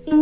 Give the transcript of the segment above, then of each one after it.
Good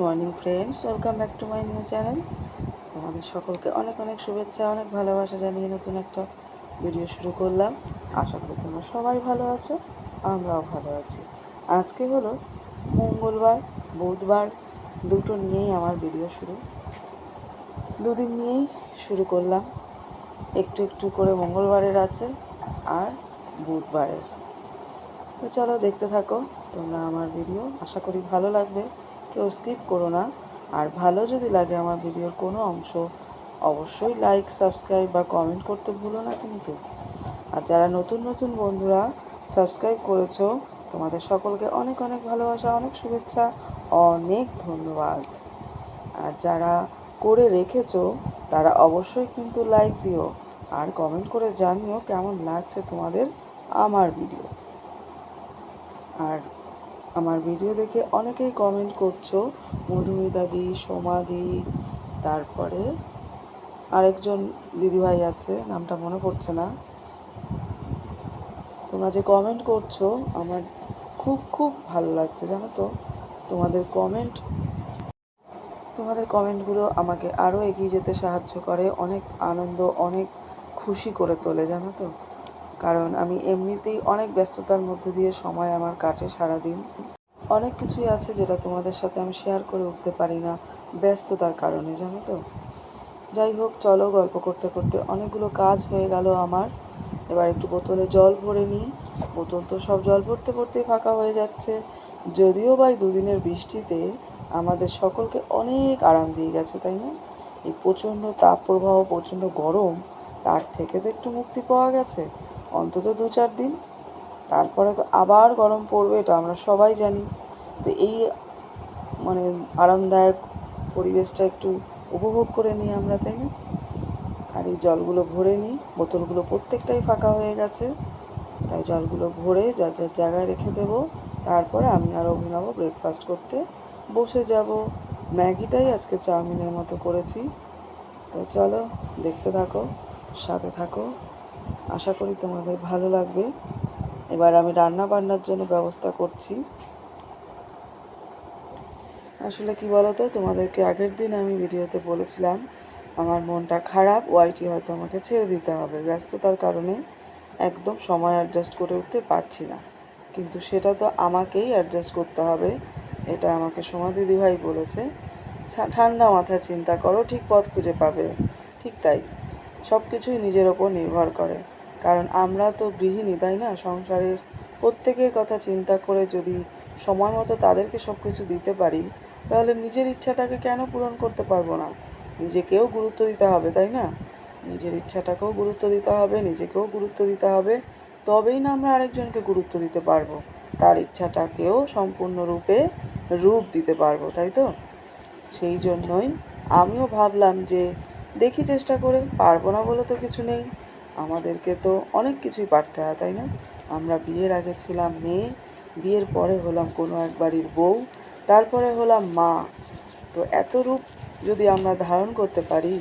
morning friends, welcome back to my new channel. তোমাদের সকলকে অনেক অনেক শুভেচ্ছা, অনেক ভালোবাসা জানিয়ে নতুন একটা ভিডিও শুরু করলাম। আশা করি তোমরা সবাই ভালো আছো, আমরাও ভালো আছি। আজকে হলো মঙ্গলবার, বুধবার, দুটো নিয়েই আমার ভিডিও শুরু। দুদিন নিয়েই শুরু করলাম, একটু একটু করে মঙ্গলবারের আছে আর বুধবারের। তো চলো দেখতে থাকো তোমরা আমার ভিডিও, আশা করি ভালো লাগবে। কেউ স্কিপ করো না। আর ভালো যদি লাগে আমার ভিডিওর কোনো অংশ, অবশ্যই লাইক, সাবস্ক্রাইব বা কমেন্ট করতে ভুলো না কিন্তু। আর যারা নতুন নতুন বন্ধুরা সাবস্ক্রাইব করেছো, তোমাদের সকলকে অনেক অনেক ভালোবাসা, অনেক শুভেচ্ছা, অনেক ধন্যবাদ। আর যারা করে রেখেছো তারা অবশ্যই কিন্তু লাইক দিও আর কমেন্ট করে জানিও কেমন লাগছে তোমাদের আমার ভিডিও। আর আমার ভিডিও দেখে অনেকেই কমেন্ট করছো, মধুমিতাদি, সোমাদি, তারপরে আরেকজন দিদিভাই আছে, নামটা মনে পড়ছে না। তোমরা যে কমেন্ট করছো আমার খুব খুব ভালো লাগছে, জানো তো। তোমাদের কমেন্টগুলো আমাকে আরও এগিয়ে যেতে সাহায্য করে, অনেক আনন্দ, অনেক খুশি করে তোলে, জানো তো। কারণ আমি এমনিতেই অনেক ব্যস্ততার মধ্যে দিয়ে সময় আমার কাটে সারাদিন। অনেক কিছুই আছে যেটা তোমাদের সাথে আমি শেয়ার করে উঠতে পারি না ব্যস্ততার কারণে, জানো তো। যাই হোক, চলো গল্প করতে করতে অনেকগুলো কাজ হয়ে গেল আমার। এবার একটু বোতলে জল ভরে নিই। বোতল তো সব জল ভরতে ভরতেই ফাঁকা হয়ে যাচ্ছে। যদিও বা এই দুদিনের বৃষ্টিতে আমাদের সকলকে অনেক আরাম দিয়ে গেছে, তাই না? এই প্রচণ্ড তাপপ্রবাহ, প্রচণ্ড গরম, তার থেকে তো একটু মুক্তি পাওয়া গেছে অন্তত 2-4 দিন। তারপরে তো আবার গরম পড়বে, এটা আমরা সবাই জানি। তো এই আরামদায়ক পরিবেশটা একটু উপভোগ করে নিই আমরা, তাই না? আর এই জলগুলো ভরে নিই। বোতলগুলো প্রত্যেকটাই ফাঁকা হয়ে গেছে, তাই জলগুলো ভরে যার যার জায়গায় রেখে দেবো। তারপরে আমি আর অভিনব ব্রেকফাস্ট করতে বসে যাব। ম্যাগিটাই আজকে চাউমিনের মতো করেছি। তো চলো দেখতে থাকো, সাথে থাকো, আশা করি তোমাদের ভালো লাগবে। এবার আমি রান্না বান্নার জন্য ব্যবস্থা করছি। আসলে কি বলো তো, তোমাদেরকে আগের দিন আমি ভিডিওতে বলেছিলাম আমার মনটা খারাপ, ওয়াইটি হয়তো আমাকে ছেড়ে দিতে হবে, ব্যস্ততার কারণে একদম সময় অ্যাডজাস্ট করে উঠতে পারছি না। কিন্তু সেটা তো আমাকেই অ্যাডজাস্ট করতে হবে, এটা আমাকে সোমা দিদিভাই বলেছে। ঠান্ডা মাথায় চিন্তা করো, ঠিক পথ খুঁজে পাবে। ঠিক তাই, সব কিছুই নিজের ওপর নির্ভর করে। কারণ আমরা তো গৃহিণী, তাই না? সংসারের প্রত্যেকের কথা চিন্তা করে যদি সময় মতো তাদেরকে সব কিছু দিতে পারি, তাহলে নিজের ইচ্ছাটাকে কেন পূরণ করতে পারবো না? নিজেকেও গুরুত্ব দিতে হবে, তাই না? নিজের ইচ্ছাটাকেও গুরুত্ব দিতে হবে, নিজেকেও গুরুত্ব দিতে হবে। তবেই না আমরা আরেকজনকে গুরুত্ব দিতে পারবো, তার ইচ্ছাটাকেও সম্পূর্ণরূপে রূপ দিতে পারবো, তাই তো? সেই জন্যই আমিও ভাবলাম যে দেখি চেষ্টা করে, পারবো না বলে তো কিছু নেই। আমাদেরকে তো অনেক কিছুই পারতে হয়, তাই না? আমরা বিয়ের আগে ছিলাম মেয়ে, বিয়ের পরে হলাম কোনো এক বাড়ির বউ, তারপরে হলাম মা। তো এত রূপ যদি আমরা ধারণ করতে পারি,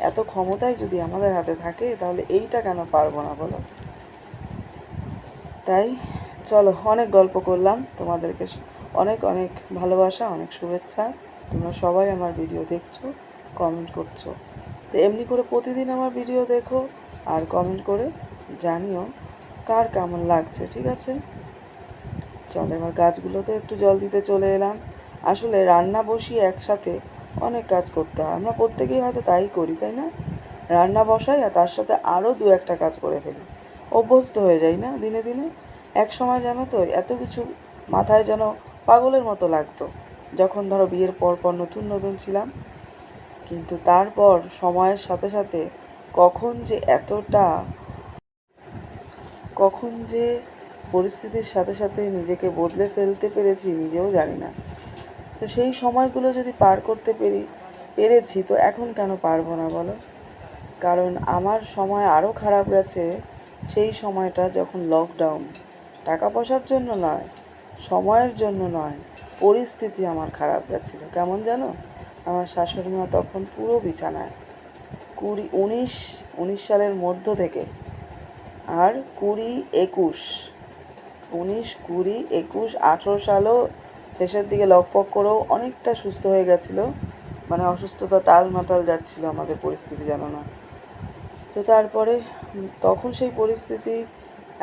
এত ক্ষমতাই যদি আমাদের হাতে থাকে, তাহলে এইটা কেন পারবো না বলো? তাই চলো, অনেক গল্প করলাম, তোমাদেরকে অনেক অনেক ভালোবাসা, অনেক শুভেচ্ছা। তোমরা সবাই আমার ভিডিও দেখছো, কমেন্ট করছো। তো এমনি করে প্রতিদিন আমার ভিডিও দেখো আর কমেন্ট করে জানিও কার কেমন লাগছে, ঠিক আছে? চল এবার গাছগুলোতে একটু জল দিতে চলে এলাম। আসলে রান্না বসিয়ে একসাথে অনেক কাজ করতে হয়, আমরা প্রত্যেকেই হয়তো তাই করি, তাই না? রান্না বসাই আর তার সাথে আরও দু একটা কাজ করে ফেলি, অভ্যস্ত হয়ে যাই না দিনে দিনে। এক সময় জানো তো এত কিছু মাথায় যেন পাগলের মতো লাগতো, যখন ধরো বিয়ের পর পর নতুন নতুন ছিলাম। কিন্তু তারপর সময়ের সাথে সাথে কখন যে এতটা, কখন যে পরিস্থিতির সাথে সাথে নিজেকে বদলে ফেলতে পেরেছি নিজেও জানি না। তো সেই সময়গুলো যদি পার করতে পেরেছি তো এখন কেন পারবো না বলো? কারণ আমার সময় আরও খারাপ গেছে সেই সময়টা যখন লকডাউন। টাকা পয়সার জন্য নয়, সময়ের জন্য নয়, পরিস্থিতি আমার খারাপ গেছিলো। কেমন জানো? আমার শাশুড়ি মা তখন পুরো বিছানায়। 19 সালের মধ্য থেকে আর 20-21, 19-20-21, 18 সালও শেষের দিকে লকপক করেও অনেকটা সুস্থ হয়ে গেছিলো। মানে অসুস্থতা টালমাটাল যাচ্ছিলো আমাদের পরিস্থিতি, জানো না? তো তারপরে তখন সেই পরিস্থিতি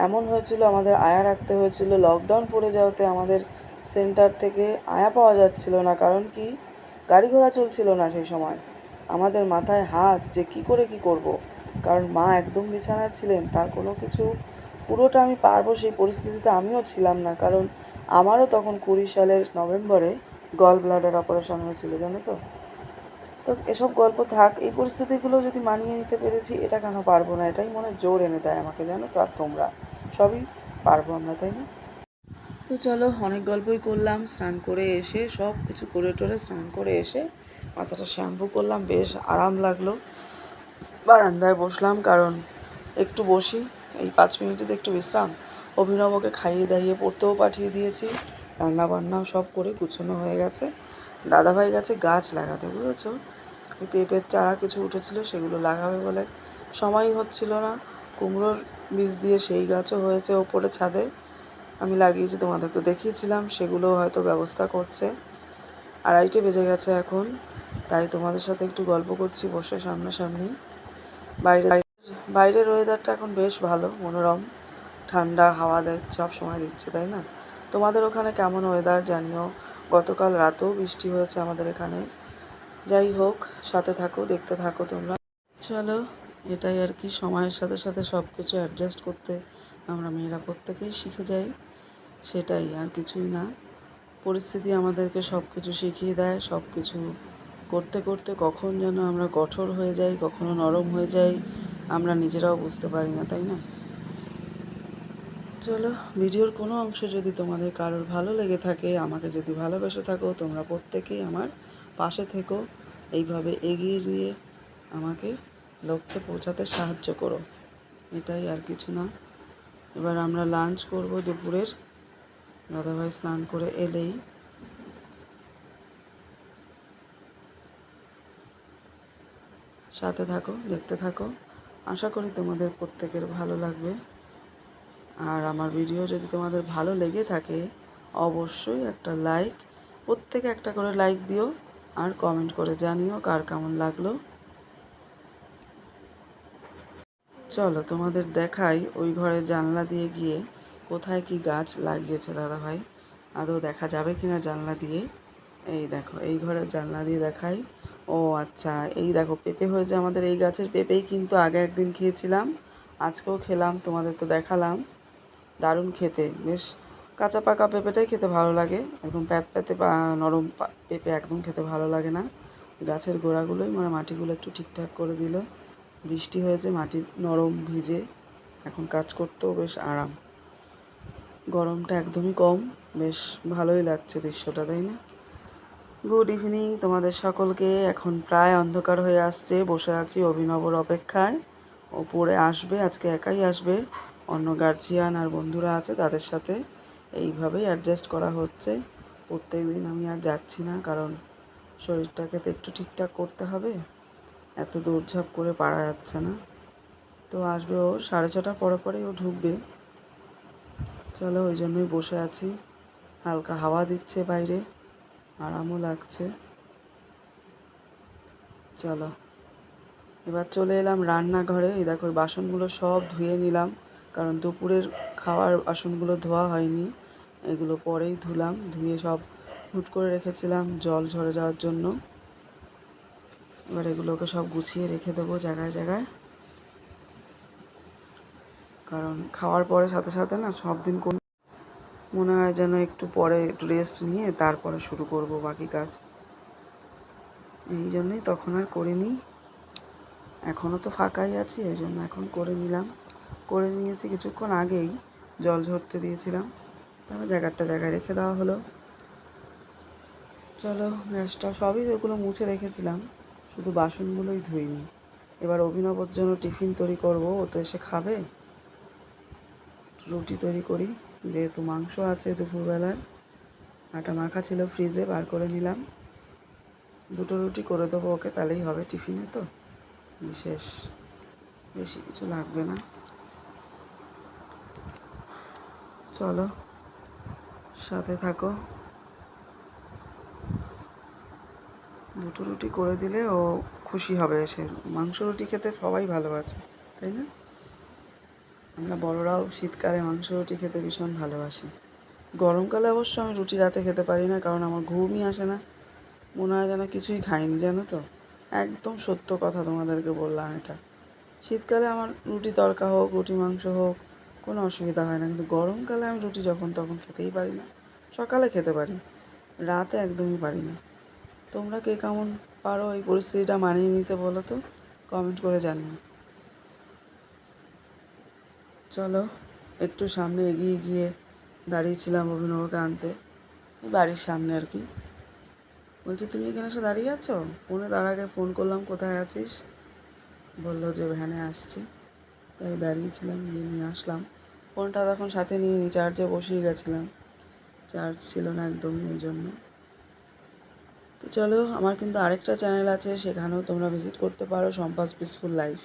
এমন হয়েছিল, আমাদের আয়া রাখতে হয়েছিল। লকডাউন পড়ে যাওয়াতে আমাদের সেন্টার থেকে আয়া পাওয়া যাচ্ছিল না। কারণ কি, গাড়ি ঘোড়া চলছিল না সেই সময়। আমাদের মাথায় হাত যে কী করে কী করব। কারণ মা একদম বিছানায় ছিলেন, তার কোনো কিছু পুরোটা আমি পারবো সেই পরিস্থিতিতে আমিও ছিলাম না। কারণ আমারও তখন 20 সালের নভেম্বরে গল ব্লাডার অপারেশন হয়েছিল, জানো তো? তো এসব গল্প থাক, এই পরিস্থিতিগুলো যদি মানিয়ে নিতে পেরেছি, এটা কেন পারবো না? এটাই মনে জোর এনে দেয় আমাকে, জানো তো? আর তোমরা সবই পারবো আমরা, তাই না? তো চলো, অনেক গল্পই করলাম। স্নান করে এসে সব কিছু করে টোরে স্নান করে এসে মাথাটা শ্যাম্পু করলাম, বেশ আরাম লাগলো। বারান্দায় বসলাম, কারণ একটু বসি, এই 5 মিনিটেতে একটু বিশ্রাম। অভিনবকে খাইয়ে দাইয়ে পড়তেও পাঠিয়ে দিয়েছি, রান্না বান্নাও সব করে গুছানো হয়ে গেছে। দাদাভাই গেছে গাছ লাগাতে, বুঝেছো? ওই পেঁপের চারা কিছু উঠেছিল, সেগুলো লাগাবে বলে সময়ই হচ্ছিল না। কুমড়োর বীজ দিয়ে সেই গাছও হয়েছে ওপরে ছাদে, আমি লাগিয়েছি, তোমাদের তো দেখিয়েছিলাম। সেগুলো হয়তো ব্যবস্থা করছে। 2:30 বেজে গেছে এখন, তাই তোমাদের সাথে একটু গল্প করছি বসে সামনাসামনি। বাইরে বাইরের ওয়েদারটা এখন বেশ ভালো, মনোরম, ঠান্ডা হাওয়া সব সময় দিচ্ছে, তাই না? তোমাদের ওখানে কেমন ওয়েদার জানিও। গতকাল রাতেও বৃষ্টি হয়েছে আমাদের এখানে। যাই হোক, সাথে থাকো, দেখতে থাকো তোমরা। চলো, এটাই আর কি, সময়ের সাথে সাথে সব কিছু অ্যাডজাস্ট করতে আমরা মেয়েরা প্রত্যেকেই শিখে যাই, সেটাই, আর কিছুই না। পরিস্থিতি আমাদেরকে সব কিছু শিখিয়ে দেয়। সব কিছু করতে করতে কখন যেন আমরা কঠোর হয়ে যাই, কখনো নরম হয়ে যাই, আমরা নিজেরাও বুঝতে পারি না, তাই না? চলো, ভিডিওর কোনো অংশ যদি তোমাদের কারোর ভালো লেগে থাকে, আমাকে যদি ভালোবেসে থাকো, তোমরা প্রত্যেকেই আমার পাশে থেকো, এইভাবে এগিয়ে গিয়ে আমাকে লক্ষ্যে পৌঁছাতে সাহায্য করো। এটাই, আর কিছু না। এবার আমরা লাঞ্চ করব দুপুরের। দাদাভাই স্নান করে এলেই। সাথে থাকো, দেখতে থাকো। আশা করি তোমাদের প্রত্যেকের ভালো লাগবে। আর আমার ভিডিও যদি তোমাদের ভালো লেগে থাকে, অবশ্যই একটা লাইক, প্রত্যেকে একটা করে লাইক দিও, আর কমেন্ট করে জানিও কার কেমন লাগলো। চলো তোমাদের দেখাই ওই ঘরের জানলা দিয়ে গিয়ে কোথায় কি গাছ লাগিয়েছে দাদাভাই। আদৌ দেখা যাবে কিনা জানলা দিয়ে। এই দেখো, এই ঘরের জানলা দিয়ে দেখাই। ও আচ্ছা, এই দেখো পেঁপে হয়েছে আমাদের এই গাছের পেঁপেই, কিন্তু আগে একদিন খেয়েছিলাম, আজকেও খেলাম, তোমাদের তো দেখালাম। দারুণ খেতে, বেশ। কাঁচা পাকা পেঁপেটাই খেতে ভালো লাগে, একদম প্যাতে বা নরম পেঁপে একদম খেতে ভালো লাগে না। গাছের গোড়াগুলোই মানে মাটিগুলো একটু ঠিকঠাক করে দিল। বৃষ্টি হয়েছে, মাটি নরম ভিজে, এখন কাজ করতেও বেশ আরাম। গরমটা একদমই কম, বেশ ভালোই লাগছে দৃশ্যটা, তাই না? গুড ইভিনিং তোমাদের সকলকে। এখন প্রায় অন্ধকার হয়ে আসছে, বসে আছি অভিনবর অপেক্ষায়। ওপরে আসবে, আজকে একাই আসবে, অন্য গার্জিয়ান আর বন্ধুরা আছে, তাদের সাথে এইভাবেই অ্যাডজাস্ট করা হচ্ছে। প্রত্যেক দিন আমি আর যাচ্ছি না, কারণ শরীরটাকে তো একটু ঠিকঠাক করতে হবে, এত দৌড়ঝাঁপ করে পারা যাচ্ছে না। তো আসবে ও 6:30 পরে পরেই ও ঢুকবে। চলো, ওই জন্যই বসে আছি। হালকা হাওয়া দিচ্ছে বাইরে, আরামও লাগছে। চলো এবার চলে এলাম রান্নাঘরে। এই দেখো বাসনগুলো সব ধুয়ে নিলাম, কারণ দুপুরের খাওয়ার বাসনগুলো ধোয়া হয়নি, এগুলো পরেই ধুলাম। ধুয়ে সব হুট করে রেখেছিলাম জল ঝরে যাওয়ার জন্য। এবার এগুলোকে সব গুছিয়ে রেখে দেবো জায়গায় জায়গায়, কারণ খাওয়ার পরে সাথে সাথে না সব দিন কোন মনে হয় যেন একটু পরে একটু রেস্ট নিয়ে তারপরে শুরু করব বাকি কাজ। এই জন্যই তখন আর করিনি। এখনও তো ফাঁকাই আছি, এই জন্য এখন করে নিলাম। করে নিয়েছি কিছুক্ষণ আগেই, জল ঝরতে দিয়েছিলাম, তারপর জায়গায় রেখে দেওয়া হলো। চলো গ্যাসটা সবই ওগুলো মুছে রেখেছিলাম, শুধু বাসনগুলোই ধুইনি। এবার অভিনবর জন্য টিফিন তৈরি করব, ও তো এসে খাবে। রুটি তৈরি করি, যেহেতু মাংস আছে দুপুরবেলার, আটা মাখা ছিল ফ্রিজে, বার করে নিলাম। 2টো রুটি করে দেবো ওকে, তাহলেই হবে টিফিনে, তো বিশেষ বেশি কিছু লাগবে না। চলো সাথে থাকো। 2টো রুটি করে দিলে ও খুশি হবে এসে। মাংস রুটি খেতে সবাই ভালোবাসে, তাই না? আমরা বড়রাও শীতকালে মাংস রুটি খেতে ভীষণ ভালোবাসি। গরমকালে অবশ্য আমি রুটি রাতে খেতে পারি না, কারণ আমার ঘুমই আসে না, মনে হয় যেন কিছুই খাইনি, জানো তো। একদম সত্য কথা তোমাদেরকে বললাম এটা। শীতকালে আমার রুটি তড়কা হোক, রুটি মাংস হোক, কোনো অসুবিধা হয় না, কিন্তু গরমকালে আমি রুটি যখন তখন খেতেই পারি না। সকালে খেতে পারি, রাতে একদমই পারি না। তোমরা কে কেমন পারো এই পরিস্থিতিটা মানিয়ে নিতে বলো তো, কমেন্ট করে জানিও। চলো একটু সামনে এগিয়ে গিয়ে দাঁড়িয়েছিলাম অভিনবকে আনতে, বাড়ির সামনে আর কি। বলছে তুমি এখানে এসে দাঁড়িয়ে আছো? ফোনে তার আগে ফোন করলাম কোথায় আছিস, বললো যে ভ্যানে আসছি। তাই দাঁড়িয়েছিলাম, গিয়ে নিয়ে আসলাম। ফোনটা তখন সাথে নিয়ে চার্জে বসিয়ে গেছিলাম, চার্জ ছিল না একদমই, ওই জন্য। তো চলো, আমার কিন্তু আরেকটা চ্যানেল আছে, সেখানেও তোমরা ভিজিট করতে পারো, সম্পাস পিসফুল লাইফ।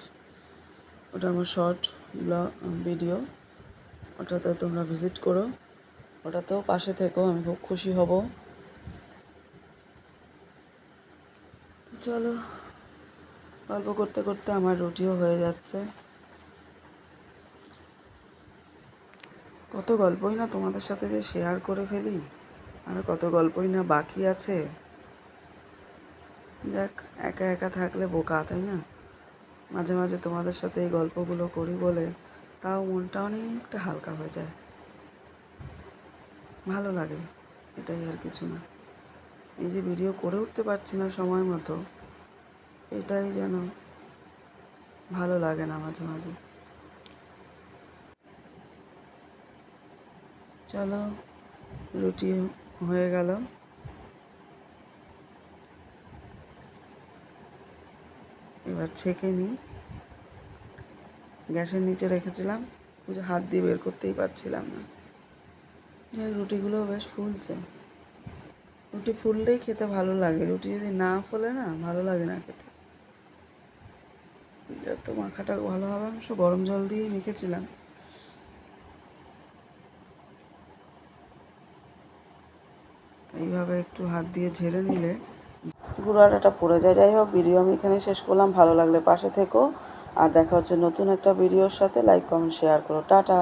ওটা আমার শর্ট ব্লগ ভিডিও, ওটাতে তোমরা ভিজিট করো, ওটাতেও পাশে থেকো, আমি খুব খুশি হব। তো চলো, গল্প করতে করতে আমার রুটিও হয়ে যাচ্ছে। কত গল্পই না তোমাদের সাথে যে শেয়ার করে ফেলি, আর কত গল্পই না বাকি আছে। যাক, একা একা থাকলে বোকা, তাই না? মাঝে মাঝে তোমাদের সাথে এই গল্পগুলো করি বলে তাও মনটা অনেকটা হালকা হয়ে যায়, ভালো লাগে, এটাই আর কিছু না। এই যে ভিডিও করে উঠতে পারছি না সময় মতো, এটাই যেন ভালো লাগে না মাঝে মাঝে। চলো, রুটি হয়ে গেল, এবার ছেঁকে নিই। গ্যাসের নিচে রেখেছিলাম, হাত দিয়ে বের করতেই পারছিলাম না। রুটিগুলো বেশ ফুলছে। রুটি ফুললেই খেতে ভালো লাগে, রুটি যদি না ফোলে না ভালো লাগে না খেতে। যত মাখাটা ভালো হবে, আমি সব গরম জল দিয়েই মেখেছিলাম। এইভাবে একটু হাত দিয়ে ঝেড়ে নিলে গুঁড়ো আটাটা পড়ে যায়। যাই হোক, ভিডিও আমি এখানে শেষ করলাম। ভালো লাগলে পাশে থেকো, আর দেখা হচ্ছে নতুন একটা ভিডিওর সাথে। লাইক কমেন্ট শেয়ার করো। টাটা।